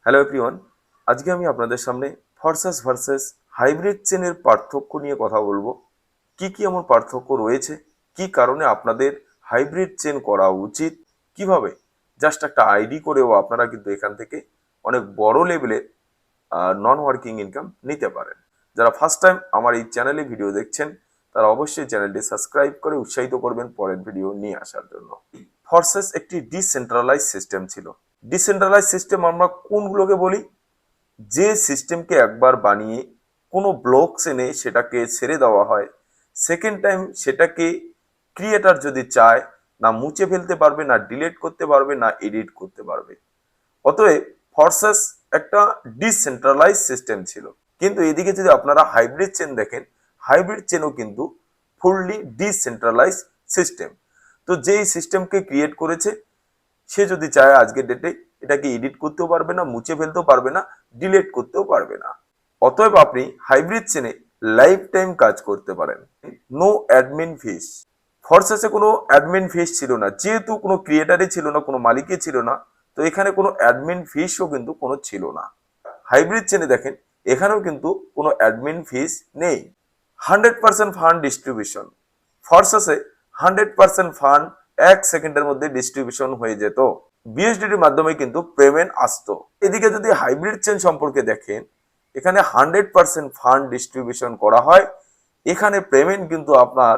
Hello everyone, আজকে আমি আপনাদের সামনে ফরসাস ভার্সেস হাইব্রিড চেনের পার্থক্য নিয়ে কথা বলবো। কি কি এমন পার্থক্য রয়েছে, কি কারণে আপনাদের হাইব্রিড চেন করা উচিত, কিভাবে জাস্ট একটা আইডি করেও আপনারা কিন্তু এখান থেকে অনেক বড় লেভেলের নন ওয়ার্কিং ইনকাম নিতে পারেন। যারা ফার্স্ট টাইম আমার এই চ্যানেলে ভিডিও দেখছেন তারা অবশ্যই চ্যানেলটি সাবস্ক্রাইব করে উৎসাহিত করবেন পরের ভিডিও নিয়ে আসার জন্য। ফরসাস একটি ডিসেন্ট্রালাইজ সিস্টেম ছিল। ডিসেন্ট্রালাইজ সিস্টেম আমরা কোনগুলোকে বলি? যে সিস্টেমকে একবার বানিয়ে কোনো ব্লকস এনে সেটাকে ছেড়ে দেওয়া হয়, সেকেন্ড টাইম সেটাকে ক্রিয়েটার যদি চায় না মুছে ফেলতে পারবে, না ডিলিট করতে পারবে, না এডিট করতে পারবে। অতএব ফরসাস একটা ডিসেন্ট্রালাইজ সিস্টেম ছিল। কিন্তু এদিকে যদি আপনারা হাইব্রিড চেন দেখেন, হাইব্রিড চেনও কিন্তু ফুললি ডিসেন্ট্রালাইজ সিস্টেম। তো যেই সিস্টেমকে ক্রিয়েট করেছে সে যদি চায় আজকের ডেটে এটাকে এডিট করতেও পারবে না, মুছে ফেলতেও পারবে না, ডিলিট করতেও পারবে না। অতএব আপনি হাইব্রিড চেনে লাইফ টাইম কাজ করতে পারেন। নো অ্যাডমিন ফিস। ফরসাসে কোনো অ্যাডমিন ফিস ছিল না, যেহেতু কোনো ক্রিয়েটারই ছিল না, কোনো মালিকই ছিল না, তো এখানে কোনো অ্যাডমিন ফিসও কিন্তু কোনো ছিল না। হাইব্রিড চেনে দেখেন এখানেও কিন্তু কোনো অ্যাডমিন ফিস নেই। 100% ফান্ড ডিস্ট্রিবিউশন। ফরসাসে 100% ফান্ড 1 সেকেন্ডের মধ্যে ডিস্ট্রিবিউশন হয়ে যেত। বিএসডিটির মাধ্যমে কিন্তু পেমেন্ট আসতো। এদিকে যদি হাইব্রিড চেন সম্পর্কে দেখেন, এখানে 100% ফান্ড ডিস্ট্রিবিউশন করা হয়। এখানে পেমেন্ট কিন্তু আপনার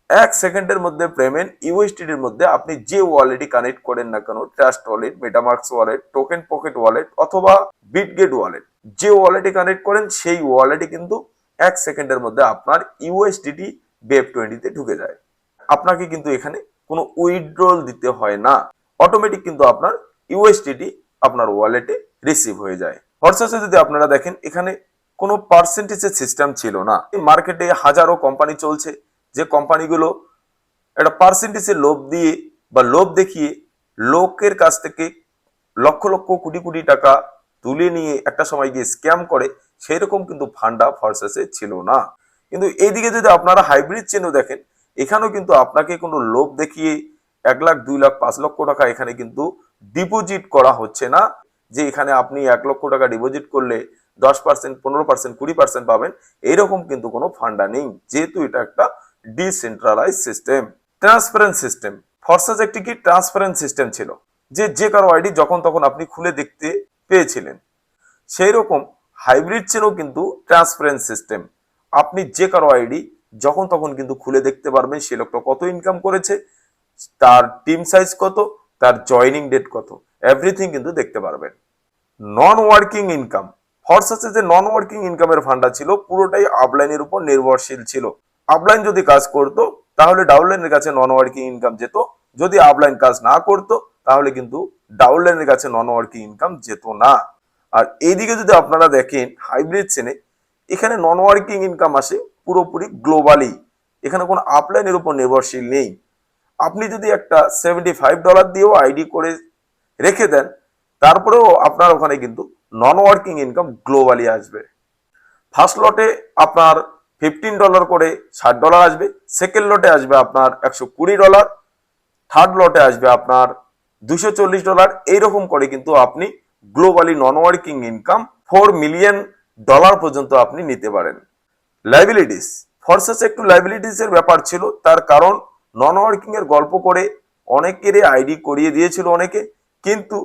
1 সেকেন্ডের মধ্যে পেমেন্ট ইউএসডিটির মধ্যে আপনি যে ওয়ালেটই কানেক্ট করেন না কেন, trust wallet, মেটামার্কস wallet, token pocket wallet অথবা বিটগেট ওয়ালেট, যে ওয়ালেটে কানেক্ট করেন সেই ওয়ালেটে কিন্তু 1 সেকেন্ডের মধ্যে আপনার ইউএসডিটি BEP20 তে ঢুকে যায়। আপনাকে কিন্তু এখানে কোনো উইথড্রল দিতে হয় না, অটোমেটিক কিন্তু আপনার ইউএসডিটি আপনার ওয়ালেটে রিসিভ হয়ে যায়। ফরসাসে যদি আপনারা দেখেন এখানে কোনো পার্সেন্টেজের সিস্টেম ছিল না। মার্কেটে হাজারো কোম্পানি চলছে, যে কোম্পানিগুলো একটা পার্সেন্টেজের লোভ দিয়ে বা লোভ দেখিয়ে লোকের কাছ থেকে লক্ষ লক্ষ কোটি কোটি টাকা তুলে নিয়ে একটা সময় গিয়ে স্ক্যাম করে, সেই রকম কিন্তু ফান্ডা ফরসাসে ছিল না। কিন্তু এইদিকে যদি আপনারা হাইব্রিড চেনও দেখেন, এখানেও কিন্তু আপনাকে কোনো লোভ দেখিয়ে 1 লাখ 2 লাখ 5 লক্ষ টাকা এখানে কিন্তু ডিপোজিট করা হচ্ছে না, যে এখানে আপনি 1 লক্ষ টাকা ডিপোজিট করলে 10%, 15%, 20% পাবেন, এইরকম কিন্তু কোনো ফান্ডা নেই, যেহেতু এটা একটা ডিসেন্ট্রালাইজ সিস্টেম। Transparent system. ফরসাস একটি কি ট্রান্সপারেন্ট সিস্টেম ছিল, যে যে কারো আইডি যখন তখন আপনি খুলে দেখতে পেয়েছিলেন। সেই রকম হাইব্রিড চেনও কিন্তু ট্রান্সপারেন্ট সিস্টেম। আপনি যে কারো আইডি যখন তখন কিন্তু খুলে দেখতে পারবেন সে লোকটা কত ইনকাম করেছে, তার টিম সাইজ কত, তার জয়নিং ডেট কত, এভরিথিং কিন্তু দেখতে পারবেন। নন ওয়ার্কিং ইনকাম। ফরসাসে যে নন ওয়ার্কিং ইনকামের ফান্ডা ছিল পুরোটাই আপলাইনের উপর নির্ভরশীল ছিল। আপলাইন যদি কাজ করতো তাহলে ডাউনলাইনের কাছে নন ওয়ার্কিং ইনকাম যেত, যদি আপলাইন কাজ না করতো তাহলে কিন্তু ডাউনলাইনের কাছে নন ওয়ার্কিং ইনকাম যেত না। আর এইদিকে যদি আপনারা দেখেন হাইব্রিড চেনে, এখানে নন ওয়ার্কিং ইনকাম আসে পুরোপুরি গ্লোবালি, এখানে কোনো আপলাইনের উপর নির্ভরশীল নেই। আপনি যদি একটা $75 দিয়েও আইডি করে রেখে দেন, তারপরেও আপনার ওখানে কিন্তু নন ওয়ার্কিং ইনকাম গ্লোবালি আসবে। ফার্স্ট লটে আপনার $15 করে $60 আসবে, সেকেন্ড লটে আসবে আপনার $120, থার্ড লটে আসবে আপনার $240, এইরকম করে কিন্তু আপনি গ্লোবালি নন ওয়ার্কিং ইনকাম $4 মিলিয়ন পর্যন্ত আপনি নিতে পারেন। লাইবিলিটিস। ফরসাসে একটু লাইবিলিটিস এর ব্যাপার ছিল, তার কারণ নন ওয়ার্কিং এর গল্প করে অনেকেরই আইডি করিয়ে দিয়েছিল অনেকে, কিন্তু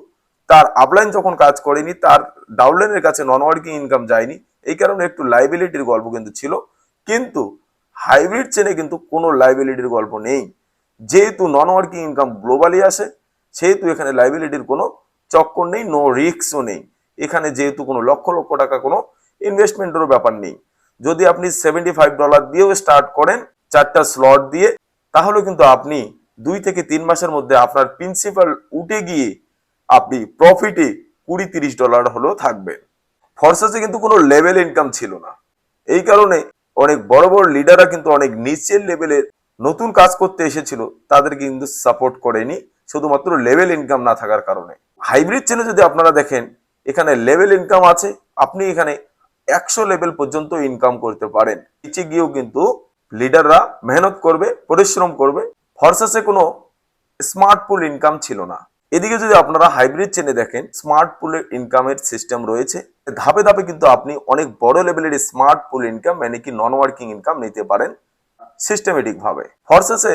তার আপলাইন যখন কাজ করেনি, তার ডাউনলাইনের কাছে নন ওয়ার্কিং ইনকাম যায়নি, এই কারণে একটু লাইবিলিটির গল্প কিন্তু ছিল। কিন্তু হাইব্রিড চেনে কিন্তু কোনো লাইবিলিটির গল্প নেই, যেহেতু নন ওয়ার্কিং ইনকাম গ্লোবালি আসে, সেহেতু এখানে লাইবিলিটির কোনো চক্কর নেই, নো রিস্কও নেই। এখানে যেহেতু কোনো লক্ষ লক্ষ টাকা কোনো ইনভেস্টমেন্টেরও ব্যাপার নেই। যদি আপনি $75 দিয়েও স্টার্ট করেন 4টা স্লট দিয়ে, তাহলে কিন্তু আপনি 2 থেকে 3 মাসের মধ্যে আপনার প্রিন্সিপাল উঠে গিয়ে আপনি প্রফিটে $20-30 হলেও থাকবেন। ফরসাসে কিন্তু কোনো লেভেল ইনকাম ছিল না, এই কারণে অনেক বড় বড় লিডাররা কিন্তু অনেক নিচের লেভেলের নতুন কাজ করতে এসেছিল, তাদেরকে কিন্তু সাপোর্ট করেনি, শুধুমাত্র লেভেল ইনকাম না থাকার কারণে। হাইব্রিড চেনে যদি আপনারা দেখেন এখানে লেভেল ইনকাম আছে, আপনি এখানে 100 লেভেল পর্যন্ত ইনকাম করতে পারেন। নিচে গিয়েও কিন্তু লিডাররা মেহনত করবে, পরিশ্রম করবে। ফরসাসে কোনো স্মার্ট পুল ইনকাম ছিল না, এদিকে যদি আপনারা হাইব্রিড চেনে দেখেন, স্মার্ট পুলের ইনকামের সিস্টেম রয়েছে। ধাপে ধাপে কিন্তু আপনি অনেক বড় লেভেলের স্মার্ট পুল ইনকাম মানে কি নন ওয়ার্কিং ইনকাম নিতে পারেন সিস্টেমেটিক ভাবে। ফরসেসে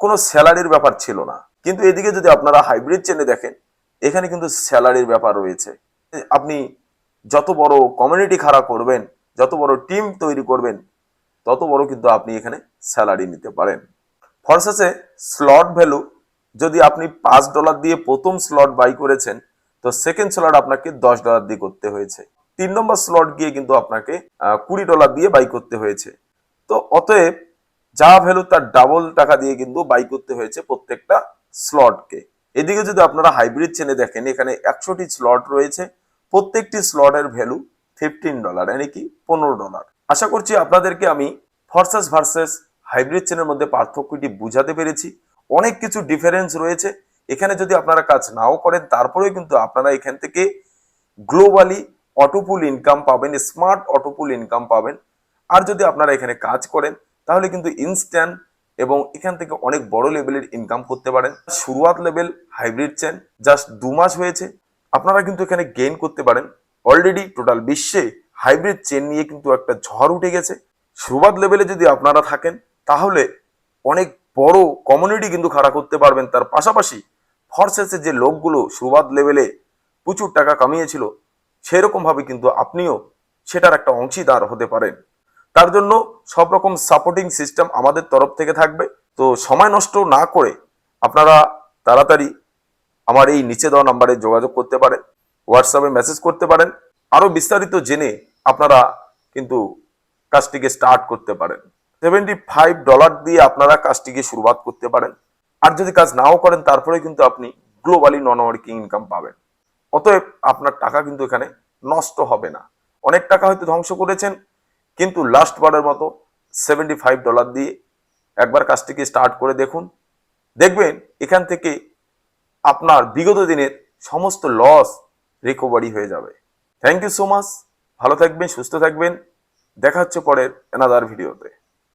কোনো স্যালারির ব্যাপার ছিল না, কিন্তু এদিকে যদি আপনারা হাইব্রিড চেনে দেখেন, এখানে কিন্তু স্যালারির ব্যাপার রয়েছে। আপনি যত বড় কমিউনিটি খাড়া করবেন, যত বড় টিম তৈরি করবেন, তত বড় কিন্তু আপনি এখানে স্যালারি নিতে পারেন। ফরসেসে স্লট ভ্যালু, যদি আপনি $5 দিয়ে প্রথম স্লট বাই করেছেন, তো সেকেন্ড স্লট আপনাকে $10 দিয়ে করতে হয়েছে। 3 নম্বর স্লট গিয়ে কিন্তু আপনাকে $20 দিয়ে বাই করতে হয়েছে। তো অতএব যা ভ্যালু তার ডাবল টাকা দিয়ে কিন্তু বাই করতে হয়েছে প্রত্যেকটা স্লটকে। এদিকে যদি আপনারা হাইব্রিড চেনে দেখেন, এখানে 100টি স্লট রয়েছে, প্রত্যেকটি স্লটের ভ্যালু $15 মানে কি $15। আশা করছি আপনাদেরকে আমি ফরসেস ভার্সেস হাইব্রিড চেনের মধ্যে পার্থক্যটি বুঝাতে পেরেছি। অনেক কিছু ডিফারেন্স রয়েছে এখানে। যদি আপনারা কাজ নাও করেন, তারপরেও কিন্তু আপনারা এখান থেকে গ্লোবালি অটোপুল ইনকাম পাবেন, স্মার্ট অটোপুল ইনকাম পাবেন। আর যদি আপনারা এখানে কাজ করেন, তাহলে কিন্তু ইনস্ট্যান্ট এবং এখান থেকে অনেক বড় লেভেলের ইনকাম করতে পারেন। শুরুয়াত লেভেল হাইব্রিড চেন জাস্ট 2 মাস হয়েছে, আপনারা কিন্তু এখানে গেইন করতে পারেন। অলরেডি টোটাল বিশ্বে হাইব্রিড চেন নিয়ে কিন্তু একটা ঝড় উঠে গেছে। শুরুয়াত লেভেলে যদি আপনারা থাকেন, তাহলে অনেক বড় কমিউনিটি কিন্তু খাড়া করতে পারবেন। তার পাশাপাশি ফরসেসে যে লোকগুলো শুরুয়াত লেভেলে প্রচুর টাকা কামিয়েছিল, সেরকম ভাবে কিন্তু আপনিও সেটার একটা অংশীদার হতে পারেন। তার জন্য সব রকম সাপোর্টিং সিস্টেম আমাদের তরফ থেকে থাকবে। তো সময় নষ্ট না করে আপনারা তাড়াতাড়ি আমার এই নিচে দেওয়া নাম্বারে যোগাযোগ করতে পারেন, হোয়াটসঅ্যাপে মেসেজ করতে পারেন। আরো বিস্তারিত জেনে আপনারা কিন্তু কাজটিকে স্টার্ট করতে পারেন। $75 দিয়ে আপনারা কাজটিকে শুরুয়াত করতে পারেন। আর যদি কাজ নাও করেন, তারপরে কিন্তু আপনি গ্লোবালি নন ওয়ার্কিং ইনকাম পাবেন। অতএব আপনার টাকা কিন্তু এখানে নষ্ট হবে না। অনেক টাকা হয়তো ধ্বংস করেছেন, কিন্তু লাস্ট বারের মতো $75 দিয়ে একবার কাজটিকে স্টার্ট করে দেখুন। দেখবেন এখান থেকে আপনার বিগত দিনের সমস্ত লস রিকভারি হয়ে যাবে। Thank you so much. ভালো থাকবেন, সুস্থ থাকবেন। দেখা হচ্ছে পরের অ্যানাদার ভিডিওতে।